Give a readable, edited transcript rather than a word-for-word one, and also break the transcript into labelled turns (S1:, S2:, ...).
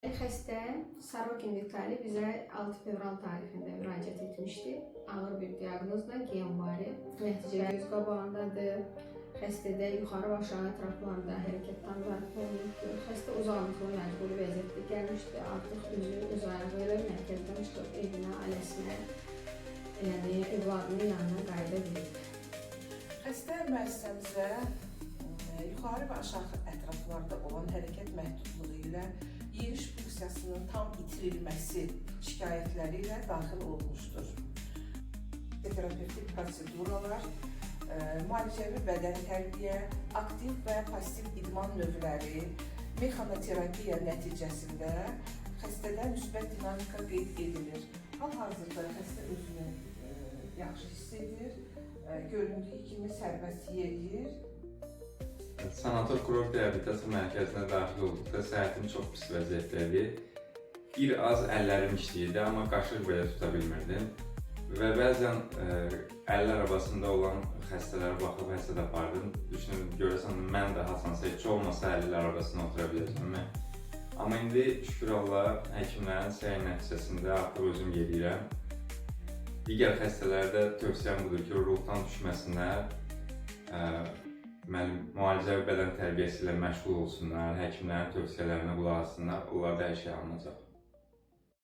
S1: Xəstə Sorokin Vitali bizə 6 fevral tarixində müraciət etmişdi. Ağır bir diaqnozla Guillain-Barré. Nəticələr göz qabağındadır. Xəstədə yuxarı və aşağı ətraflarında hərəkət tanıları olmuşdur. Xəstə uzantılı məcburi vəziyyətdə gəlmişdi. Artıq öz ayağı ilə mərkəzdən çıxıb evinə, ailəsinə, yəni övladının yanına qayıda bilib.
S2: Xəstə müəssisəmizə yuxarı və aşağı ətraflarda olan hərəkət məhdudluğu ilə yeriş funksiyasının tam itirilməsi şikayətləri ilə daxil olmuşdur. Terapevtik proseduralar, müalicəvi bədən tərbiyə, aktiv və pasiv idman növləri, mexanoterapiya nəticəsində xəstədə müsbət dinamika qeyd edilir. Hal-hazırda xəstə özünü yaxşı hiss edir, göründüyü kimi sərbəst yeriyir.
S3: Sanator kurort reabilitasiya mərkəzinə daxil olduqda səhətim çox pis vəziyyətdədir. Bir az əllərim işləyirdi, amma qaşıq belə tuta bilmirdim. Və bəzən əllər arabasında olan xəstələrə baxıb həsəd apardım. Düşünürdüm, görəsən mən də hasansa heç olmasa əllər arabasına otura biləcəm. Amma indi şükür Allah, həkimlərin səy nəticəsində artıq özüm yeriyirəm. Digər xəstələrdə tövsiyəm budur ki, ruhdan düşməsinlər, müalicəvi bədən tərbiyəsi ilə məşğul olsunlar, həkimlərin tövsiyələrinə qulaq assınlar, onlarda hər şey alınacaq.